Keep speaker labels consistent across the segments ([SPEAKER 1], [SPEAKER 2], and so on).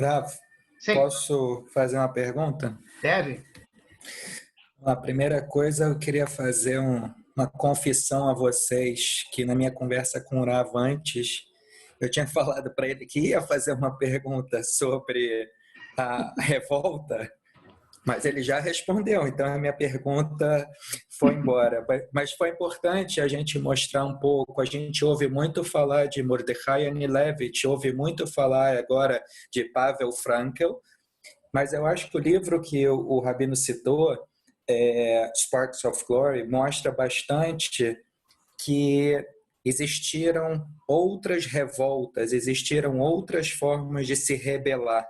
[SPEAKER 1] Rav,
[SPEAKER 2] Sim,
[SPEAKER 1] posso fazer uma pergunta?
[SPEAKER 2] deve.
[SPEAKER 1] A primeira coisa, eu queria fazer uma confissão a vocês, que na minha conversa com o Rav antes, eu tinha falado para ele que ia fazer uma pergunta sobre a revolta, mas ele já respondeu, então a minha pergunta foi embora. Mas foi importante a gente mostrar um pouco, a gente ouve muito falar de Mordechai Anilevic, ouve muito falar agora de Pavel Frankel, mas eu acho que o livro que o Rabino citou, Sparks of Glory, mostra bastante que existiram outras revoltas, existiram outras formas de se rebelar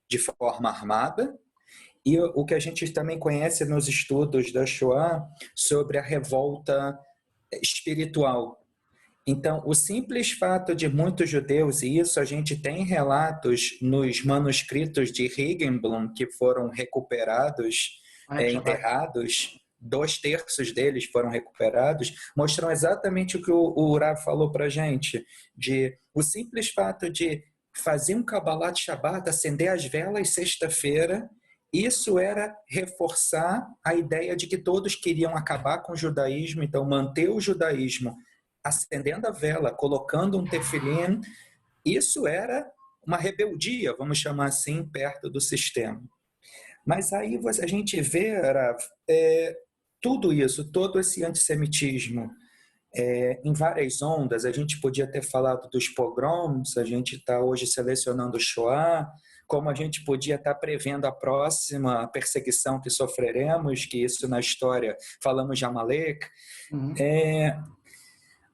[SPEAKER 1] de forma armada, e o que a gente também conhece nos estudos da Shoah sobre a revolta espiritual. Então, o simples fato de muitos judeus, e isso a gente tem relatos nos manuscritos de Regenblum, que foram recuperados, enterrados, 2/3 deles foram recuperados, mostram exatamente o que o Rav falou para a gente, de o simples fato de fazer um Kabbalat Shabbat, acender as velas sexta-feira, isso era reforçar a ideia de que todos queriam acabar com o judaísmo, então manter o judaísmo acendendo a vela, colocando um tefilim, isso era uma rebeldia, vamos chamar assim, perto do sistema. Mas aí a gente vê tudo isso, todo esse antissemitismo, em várias ondas. A gente podia ter falado dos pogroms, a gente está hoje selecionando o Shoah, como a gente podia estar prevendo a próxima perseguição que sofreremos, que isso na história falamos de Amalek.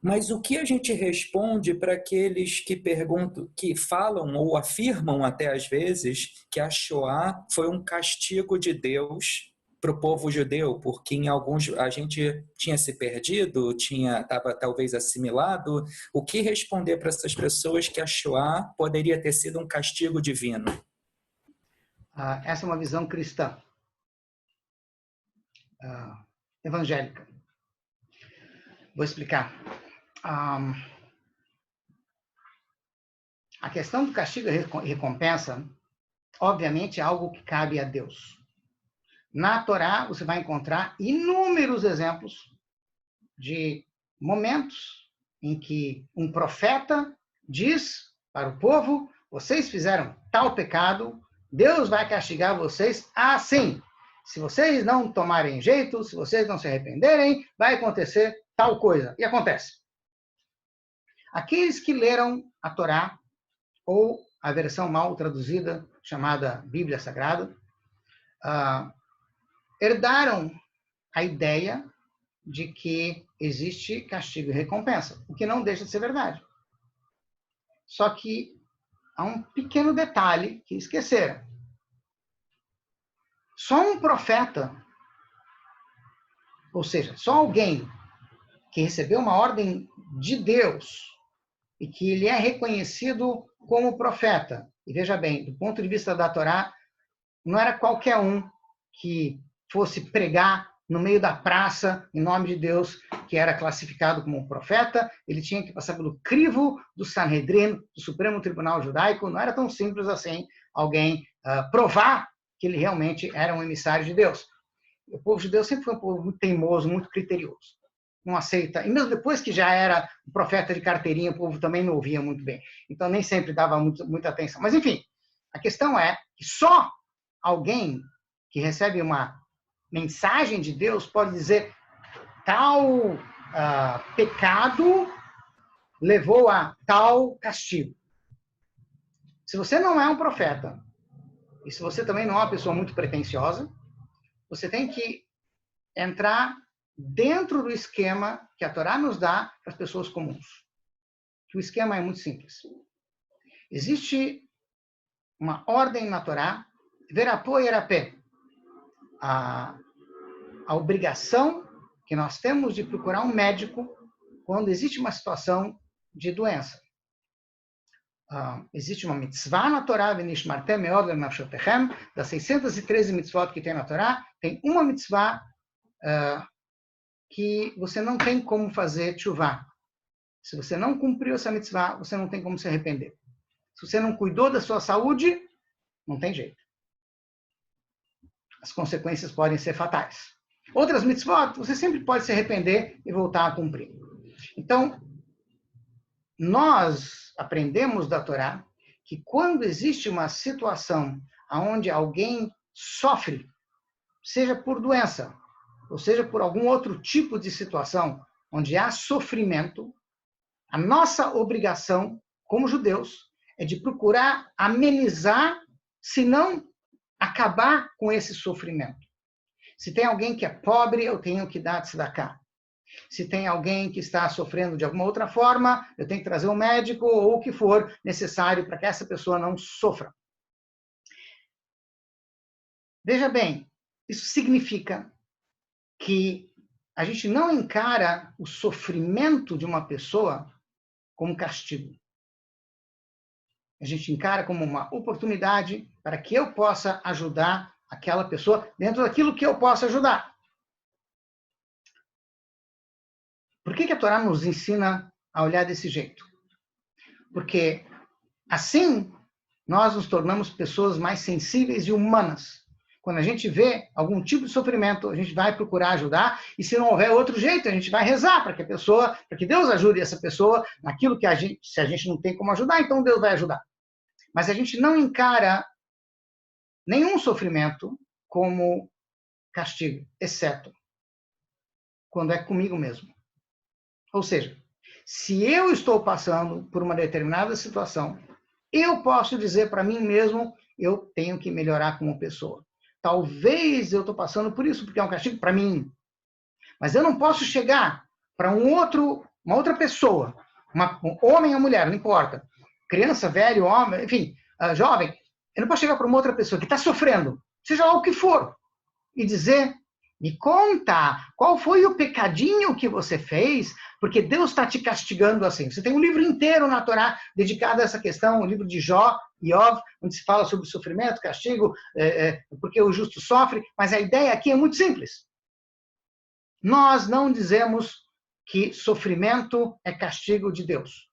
[SPEAKER 1] Mas o que a gente responde para aqueles que perguntam, que falam ou afirmam até às vezes que a Shoah foi um castigo de Deus para o povo judeu, porque em alguns a gente tinha se perdido, estava talvez assimilado? O que responder para essas pessoas que a Shoah poderia ter sido um castigo divino?
[SPEAKER 2] Essa é uma visão cristã, evangélica. Vou explicar. A questão do castigo e recompensa, obviamente, é algo que cabe a Deus. Na Torá, você vai encontrar inúmeros exemplos de momentos em que um profeta diz para o povo: vocês fizeram tal pecado, Deus vai castigar vocês assim. Se vocês não tomarem jeito, se vocês não se arrependerem, vai acontecer tal coisa. E acontece. Aqueles que leram a Torá, ou a versão mal traduzida, chamada Bíblia Sagrada, herdaram a ideia de que existe castigo e recompensa, o que não deixa de ser verdade. Só que há um pequeno detalhe que esqueceram. Só um profeta, ou seja, só alguém que recebeu uma ordem de Deus e que ele é reconhecido como profeta. E veja bem, do ponto de vista da Torá, não era qualquer um que fosse pregar no meio da praça, em nome de Deus, que era classificado como um profeta. Ele tinha que passar pelo crivo do Sanhedrin, do Supremo Tribunal Judaico. Não era tão simples assim alguém provar que ele realmente era um emissário de Deus. O povo judeu sempre foi um povo muito teimoso, muito criterioso. Não aceita. E mesmo depois que já era um profeta de carteirinha, o povo também não ouvia muito bem. Então, nem sempre dava muita atenção. Mas, enfim, a questão é que só alguém que recebe uma mensagem de Deus pode dizer tal pecado levou a tal castigo. Se você não é um profeta, e se você também não é uma pessoa muito pretensiosa, você tem que entrar dentro do esquema que a Torá nos dá para as pessoas comuns. Que o esquema é muito simples. Existe uma ordem na Torá, verapô e erapé. A obrigação que nós temos de procurar um médico quando existe uma situação de doença. Existe uma mitzvah na Torá, Venishmartem meod lenafshotechem, das 613 mitzvot que tem na Torá, tem uma mitzvah que você não tem como fazer tchuvá. Se você não cumpriu essa mitzvah, você não tem como se arrepender. Se você não cuidou da sua saúde, Não tem jeito. As consequências podem ser fatais. Outras mitzvot, você sempre pode se arrepender e voltar a cumprir. Então, nós aprendemos da Torá que quando existe uma situação onde alguém sofre, seja por doença, ou seja por algum outro tipo de situação, onde há sofrimento, a nossa obrigação, como judeus, é de procurar amenizar, se não acabar com esse sofrimento. Se tem alguém que é pobre, eu tenho que dar tzedakah. Se tem alguém que está sofrendo de alguma outra forma, eu tenho que trazer um médico ou o que for necessário para que essa pessoa não sofra. Veja bem, isso significa que a gente não encara o sofrimento de uma pessoa como castigo. A gente encara como uma oportunidade para que eu possa ajudar aquela pessoa dentro daquilo que eu posso ajudar. Por que a Torá nos ensina a olhar desse jeito? Porque assim nós nos tornamos pessoas mais sensíveis e humanas. Quando a gente vê algum tipo de sofrimento, a gente vai procurar ajudar, e se não houver outro jeito, a gente vai rezar para que Deus ajude essa pessoa naquilo que se a gente não tem como ajudar, então Deus vai ajudar. Mas a gente não encara nenhum sofrimento como castigo, exceto quando é comigo mesmo. Ou seja, se eu estou passando por uma determinada situação, eu posso dizer para mim mesmo, eu tenho que melhorar como pessoa. Talvez eu estou passando por isso, porque é um castigo para mim. Mas eu não posso chegar para uma outra pessoa, um homem ou mulher, não importa, criança, velho, homem, enfim, jovem, eu não posso chegar para uma outra pessoa que está sofrendo, seja lá o que for, e dizer, me conta, qual foi o pecadinho que você fez, porque Deus está te castigando assim. Você tem um livro inteiro na Torá dedicado a essa questão, o livro de Jó, Iov, onde se fala sobre sofrimento, castigo, porque o justo sofre, mas a ideia aqui é muito simples. Nós não dizemos que sofrimento é castigo de Deus.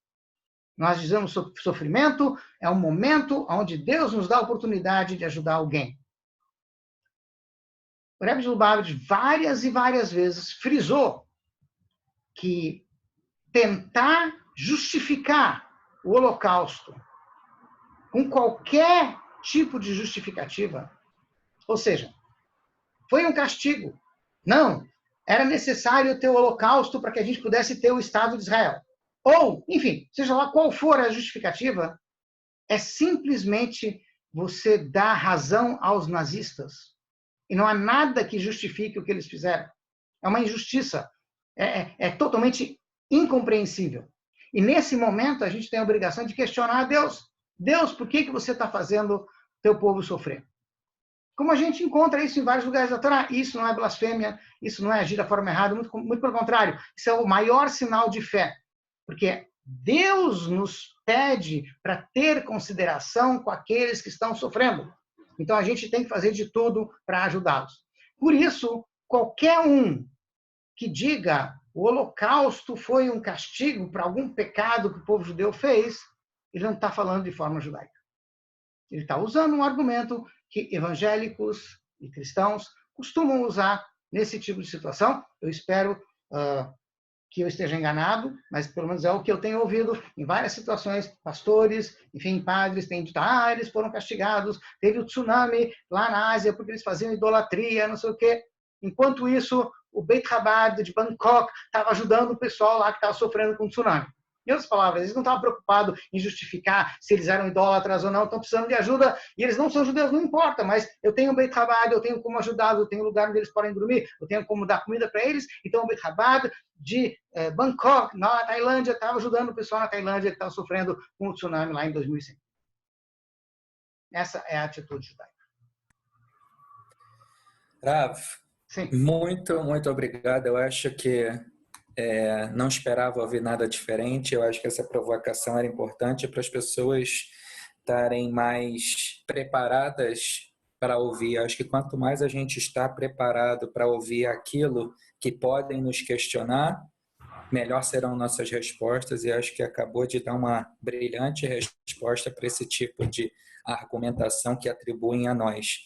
[SPEAKER 2] Nós dizemos que sofrimento é um momento onde Deus nos dá a oportunidade de ajudar alguém. O Rebbe de Lubavitch várias e várias vezes frisou que tentar justificar o Holocausto com qualquer tipo de justificativa, ou seja, foi um castigo. Não, era necessário ter o Holocausto para que a gente pudesse ter o Estado de Israel. Ou, enfim, seja lá qual for a justificativa, é simplesmente você dar razão aos nazistas. E não há nada que justifique o que eles fizeram. É uma injustiça. É totalmente incompreensível. E nesse momento a gente tem a obrigação de questionar a Deus. Deus, por que você está fazendo teu povo sofrer? Como a gente encontra isso em vários lugares da Torá. Isso não é blasfêmia, isso não é agir da forma errada, muito pelo contrário. Isso é o maior sinal de fé. Porque Deus nos pede para ter consideração com aqueles que estão sofrendo. Então, a gente tem que fazer de tudo para ajudá-los. Por isso, qualquer um que diga o Holocausto foi um castigo para algum pecado que o povo judeu fez, ele não está falando de forma judaica. Ele está usando um argumento que evangélicos e cristãos costumam usar nesse tipo de situação. Eu espero que eu esteja enganado, mas pelo menos é o que eu tenho ouvido em várias situações. Pastores, enfim, padres têm dito, eles foram castigados, teve o tsunami lá na Ásia porque eles faziam idolatria, não sei o quê. Enquanto isso, o Beit Chabad de Bangkok estava ajudando o pessoal lá que estava sofrendo com o tsunami. Em outras palavras, eles não estavam preocupados em justificar se eles eram idólatras ou não, estão precisando de ajuda, e eles não são judeus, não importa, mas eu tenho o Beit Chabad, eu tenho como ajudá-los, eu tenho lugar onde eles podem dormir, eu tenho como dar comida para eles, então o Beit Chabad de Bangkok, na Tailândia, estava ajudando o pessoal na Tailândia que estava sofrendo com o tsunami lá em 2005. Essa é a atitude judaica.
[SPEAKER 1] Rav,
[SPEAKER 2] sim,
[SPEAKER 1] muito obrigado. Eu acho que não esperava ouvir nada diferente. Eu acho que essa provocação era importante para as pessoas estarem mais preparadas para ouvir. Eu acho que quanto mais a gente está preparado para ouvir aquilo que podem nos questionar, melhor serão nossas respostas. E acho que acabou de dar uma brilhante resposta para esse tipo de a argumentação que atribuem a nós.